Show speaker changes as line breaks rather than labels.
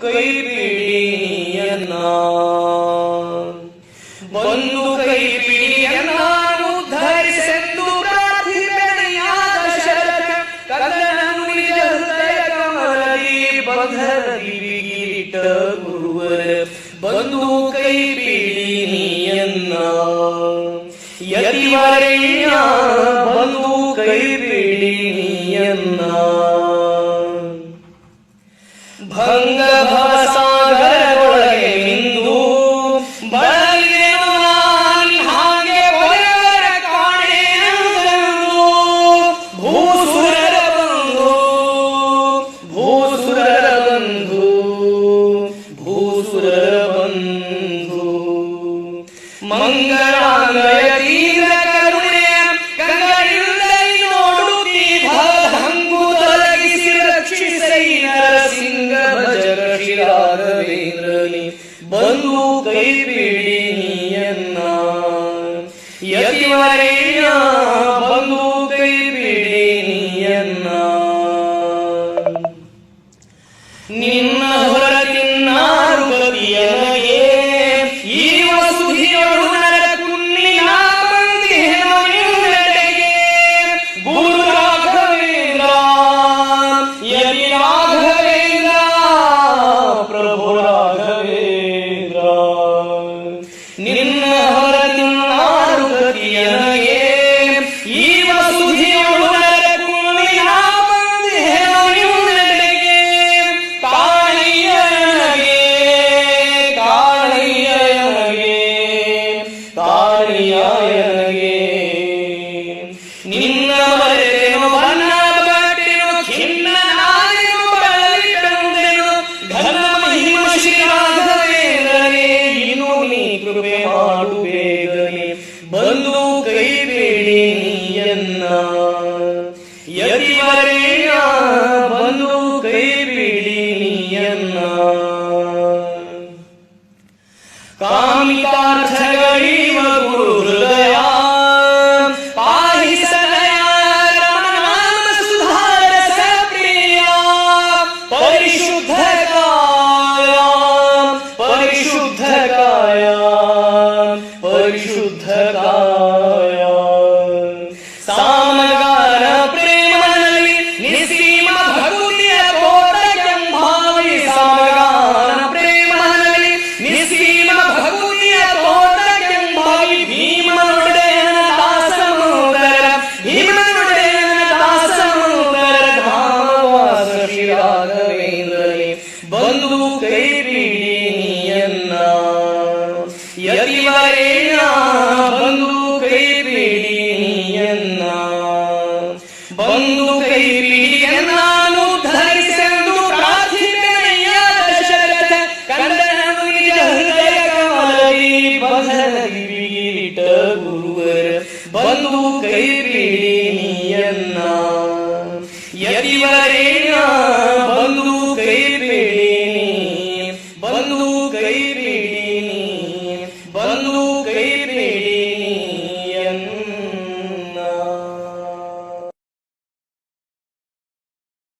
ಕೈ ಬಿಡಿಯನ್ನ, ಬಂದು ಕೈ ಬಿಡಿಯನ್ನ ಉದ್ಧರಿಸೆಂದು ಪ್ರಾರ್ಥಿಸಿದೆಯಾದ ಶರತ ಕಂದನನು ನಿಜ ಹೃದಯ ಕಮಲದಿ ಬಂಧನದಿ ಬಿಗಿರಿಟ್ಟ ಗುರುವರ ಬಂದು ಕೈ ಬಿಡಿಯನ್ನ, ಯತಿವರೆಣ್ಯ ಬಂದು ಕೈ ಬಿಡಿಯನ್ನ. ಭಂಗ ಭವಸಾಗರದೊಳಗೆ ಮಿಂದು ಬಳಲಿದೆನು ನಾನ್ ಹಾಗೆ ಕೊನೆವರ ಕಾಣೆನೆಂದೆಂದು ಭೂಸುರರ ಬಂಧು, ಭೂಸುರರ ಬಂಧು, ಭೂಸುರರ ಬಂಧು. ಮಂಗಳಾಂಗಯ ತೀವ್ರ ಕರುಣೆಯ ಕಂಗಳಿಂದೈ ನೋಡುತ್ತಿ ಭಂಗು ತೊಲಗಿಸಿ ರಕ್ಷಿಸೈ ನರಸಿಂಗ ಭಜರ ಶ್ರೀ ರಾಘವೇಂದ್ರನಿ ಬಂದು ಕೈ ಬಿಡಿಯನ್ನ, ಯತಿವರೆಣ್ಯ ಬಂದು ಕೈ ಬಿಡಿಯನ್ನ. ನಿನ್ನ ಹೊರತಿನ್ನಾರು ಗತಿಯನಗೆ ಈ ವಸುಧಿಯೊಳು ನರ ಕುನ್ನಿನ ಬಂದಿಹೆನು ನಿನ್ನೆಡೆಗೆ. ಗುರು ರಾಘವೇಂದ್ರ ಯತಿ ರಾಘವೇಂದ್ರ ಪ್ರಭು ರಾಘವೇಂದ್ರ, ನಿನ್ನ ಹೊರತಿನ್ನಾರು ಗತಿಯನಗೆ ಈ ವಸುಧಿಯೊಳು ನರ ಕುನ್ನಿನ ಬಂದಿಹೆನು ನಿನ್ನೆಡೆಗೆ. ಕಾಣಿಯನಗೆ ಕಾಣಿಯನಗೆ ಕಾಣಿಯನಗೆ, ನಿನ್ನ ಮರೆತೆನು ಬಣ್ಣ ಬಟ್ಟೆನು ಖಿನ್ನನಾದೆನು ಬಳಲಿಟೆಂದೆನು ಘನ ಮಹಿಮ ಶ್ರೀ ರಾಘವೇಂದ್ರನೇ ಇನ್ನು ನೀ ಕೃಪೆ ಮಾಡು ಬೇಗನೆ ಬಂದು ಕೈ ಬಿಡಿಯನ್ನ, ಯತಿವರೆಣ್ಯ ಬಂದು ಕೈ ಬಿಡಿಯನ್ನ. ಕಾಮಿತಾರ್ಥಗಳಿವ ಗುರು ಹೃದಯ ಪಾಹಿ ಸದಯ ರಮನಾಮ ಸುಧಾರಸ ಪ್ರಿಯ. ಪರಿಶುದ್ಧ ಕಾಯ ಪರಿಶುದ್ಧ ಕಾಯ ಪರಿಶುದ್ಧ ಕಾಯ. ಸಾಮಗಾನ ಪ್ರೇಮನಲ್ಲಿ ನಿಸ್ಸೀಮ ಭಕ್ತಿಯ ತೋಟಕ್ಕೆಂಭಾವಿ, ಸಾಮಗಾನ ಪ್ರೇಮನಲ್ಲಿ ನಿಸ್ಸೀಮ ಭಕ್ತಿಯ ತೋಟಕ್ಕೆಂಭಾವಿ. ಭೀಮನುಡೆಯನ ದಾಸಮುದರ ಭೀಮನುಡೆಯನ ದಾಸಮುದರ ಧಾಮವಾಸ ಶ್ರೀ ರಾಘವೇಂದ್ರನೇ ಬಂದು ಕೈ ಬಿಡಿಯನ್ನ, ಯತಿವರೆಣ್ಯ ಬಂದು ಕೈ ಬಿಡಿಯನ್ನ. ಬಂದು ಕೈ ಬಿಡಿಯನ್ನ ಉದ್ಧರಿಸೆಂದು ಪ್ರಾರ್ಥಿಸಿದೆಯಾದ ಶರತ ಕಂದನನು ನಿಜ ಹೃದಯ ಕಮಲದಿ ಬಂಧನದಿ ಬಿಗಿರಿಟ್ಟ ಗುರುವರ ಬಂದು ಕೈ ಬಿಡಿಯನ್ನ, ಯತಿವರೆಣ್ಯ ಬಂದು ಕೈ ಬಿಡಿ ಬಂದು ಕೈ ಬಿಡಿ.